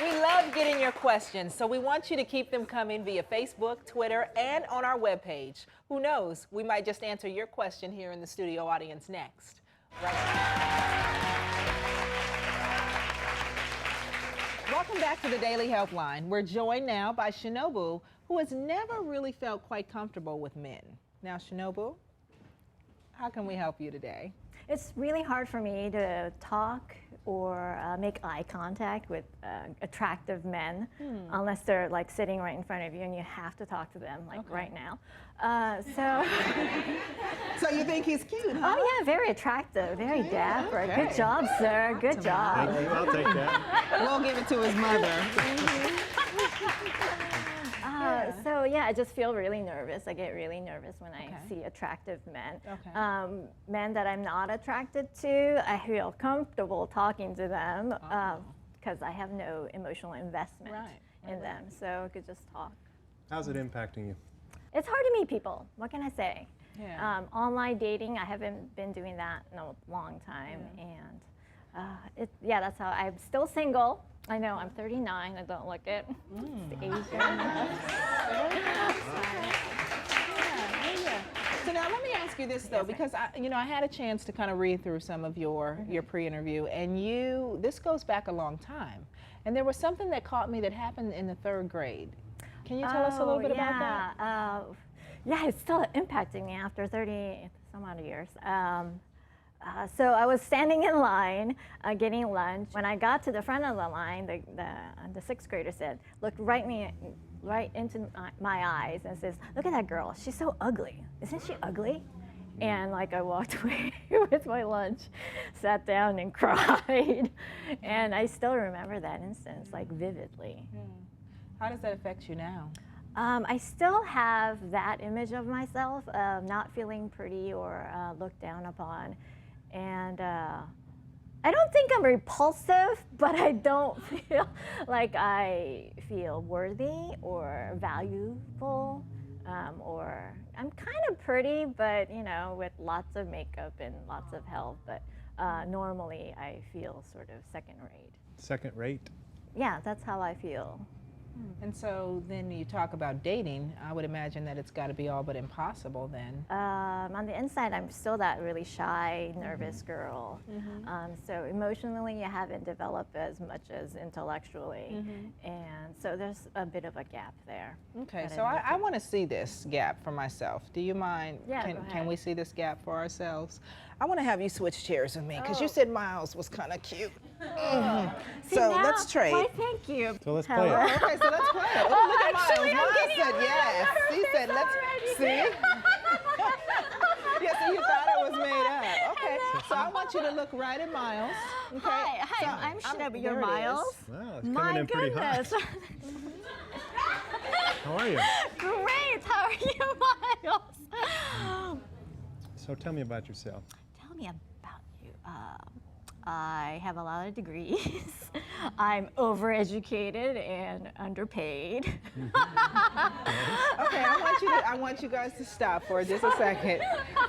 We love getting your questions, so we want you to keep them coming via Facebook, Twitter, and on our webpage. Who knows, we might just answer your question here in the studio audience next. Right now. Welcome back to the Daily Helpline. We're joined now by Shinobu, who has never really felt quite comfortable with men. Now, Shinobu, how can we help you today? It's really hard for me to talk or make eye contact with attractive men unless they're like sitting right in front of you and you have to talk to them like right now. So you think he's cute, huh? Oh yeah, very attractive, very dapper. Okay. Good job, sir. Good job. Thank you. I'll take that. We'll give it to his mother. So yeah, I just feel really nervous. I get really nervous when I see attractive men. Okay. Men that I'm not attracted to, I feel comfortable talking to them because I have no emotional investment in them. So I could just talk. How's it impacting you? It's hard to meet people. What can I say? Yeah. Online dating, I haven't been doing that in a long time, and that's how I'm still single. I know I'm 39. I don't look it. It's the age. So now let me ask you this though, because I had a chance to kind of read through some of your pre-interview, and this goes back a long time, and there was something that caught me that happened in the 3rd grade. Can you tell us a little bit about that? Yeah, it's still impacting me after 30 some odd years. So I was standing in line getting lunch. When I got to the front of the line, the 6th grader looked right into my eyes and says, "Look at that girl. She's so ugly. Isn't she ugly?" And like I walked away with my lunch, sat down and cried. And I still remember that instance like vividly. How does that affect you now? I still have that image of myself, not feeling pretty or looked down upon. And I don't think I'm repulsive, but I don't feel like I feel worthy or valuable, or I'm kind of pretty, but with lots of makeup and lots of help, but normally I feel sort of second rate. Second rate? Yeah, that's how I feel. And so then you talk about dating, I would imagine that it's got to be all but impossible then. On the inside, I'm still that really shy, nervous girl. So emotionally, I haven't developed as much as intellectually. And so there's a bit of a gap there. Okay, so I want to see this gap for myself. Do you mind? Yeah, can we see this gap for ourselves? I want to have you switch chairs with me because you said Miles was kind of cute. So let's trade. Why, thank you. So let's play it. Okay, so let's play it. Oh, look at actually, Miles. I'm Miles getting said yes. He said let's see. Yeah, so you thought it was made up. Okay, so I want you to look right at Miles. Okay. Hi, So I'm Shinobu. there You're it is. Miles. Wow, it's My coming in pretty hot. goodness. How are you? Great. How are you, Miles? So tell me about yourself. Tell me about you. I have a lot of degrees. I'm overeducated and underpaid. Okay, I want you guys to stop for just a second.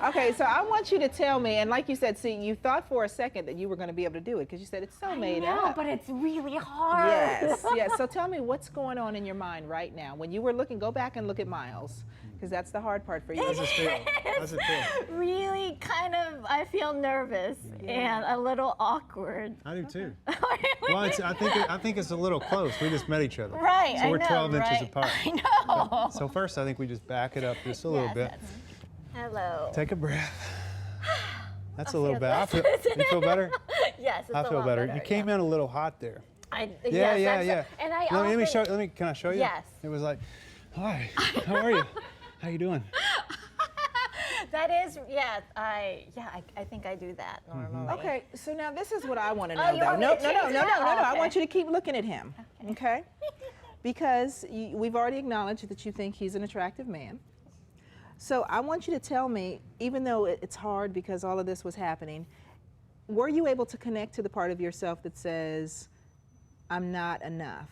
Okay, so I want you to tell me, and like you said, see, you thought for a second that you were going to be able to do it because you said it's so made up. But it's really hard. Yes, yes. So tell me what's going on in your mind right now. When you were looking, go back and look at Miles, because that's the hard part for you. How's it feel? How's it feel? Really kind of, I feel nervous and a little awkward. I do too. Really? Well, I think it's a little close. We just met each other. Right, So I we're know, 12 inches right? apart. I know. So first, I think we just back it up just a little bit. Hello. Take a breath. That's a I little feel better. better. You feel better? Yes, it's I a feel lot better. You came in a little hot there. Yeah. And I Let me often- show. Can I show you? Yes. It was like, hi. How are you? How you doing? That is, I think I do that normally. Okay, so now this is what I want to know, Oh, you though. want me No, to no, no, change no, no, that? no, no. I Okay. want you to keep looking at him, okay? Because we've already acknowledged that you think he's an attractive man. So I want you to tell me, even though it's hard because all of this was happening, were you able to connect to the part of yourself that says, I'm not enough?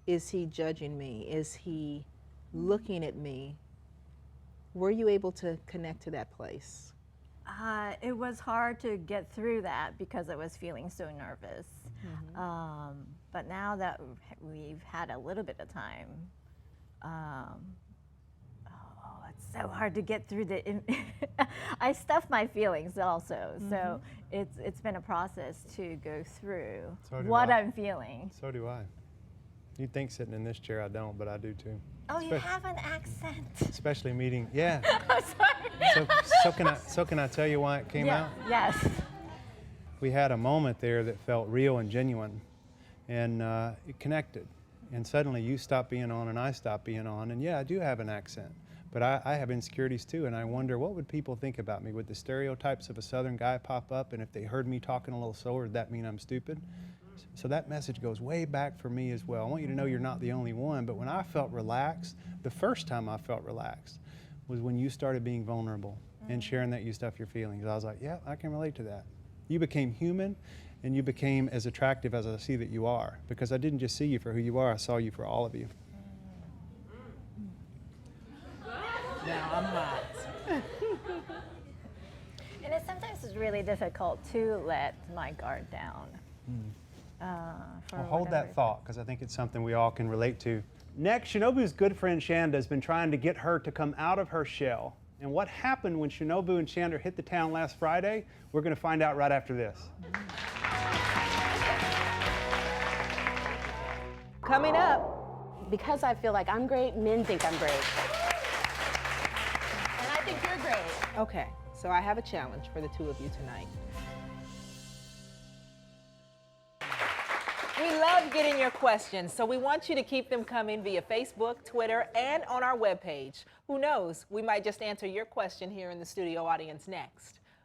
Is he judging me? Is he looking at me? Were you able to connect to that place? It was hard to get through that because I was feeling so nervous. But now that we've had a little bit of time, it's so hard to get through I stuff my feelings also. So it's been a process to go through what I'm feeling. So do I. You'd think sitting in this chair I don't, but I do too. Oh, you have an accent. Especially meeting, yeah. I'm sorry. So can I tell you why it came out? Yes. We had a moment there that felt real and genuine, and it connected. And suddenly you stopped being on and I stopped being on, and yeah, I do have an accent. But I have insecurities too, and I wonder what would people think about me? Would the stereotypes of a Southern guy pop up, and if they heard me talking a little slower, would that mean I'm stupid? So that message goes way back for me as well. I want you to know you're not the only one, but when I felt relaxed, the first time I felt relaxed was when you started being vulnerable and sharing that you stuff your feelings. I was like, yeah, I can relate to that. You became human, and you became as attractive as I see that you are, because I didn't just see you for who you are, I saw you for all of you. Now I'm hot. And sometimes it's really difficult to let my guard down. Well, hold that thought, because I think it's something we all can relate to. Next, Shinobu's good friend Shanda has been trying to get her to come out of her shell. And what happened when Shinobu and Shanda hit the town last Friday, we're going to find out right after this. Coming up. Because I feel like I'm great, men think I'm great. And I think you're great. Okay, so I have a challenge for the two of you tonight. We love getting your questions, so we want you to keep them coming via Facebook, Twitter, and on our webpage. Who knows, we might just answer your question here in the studio audience next.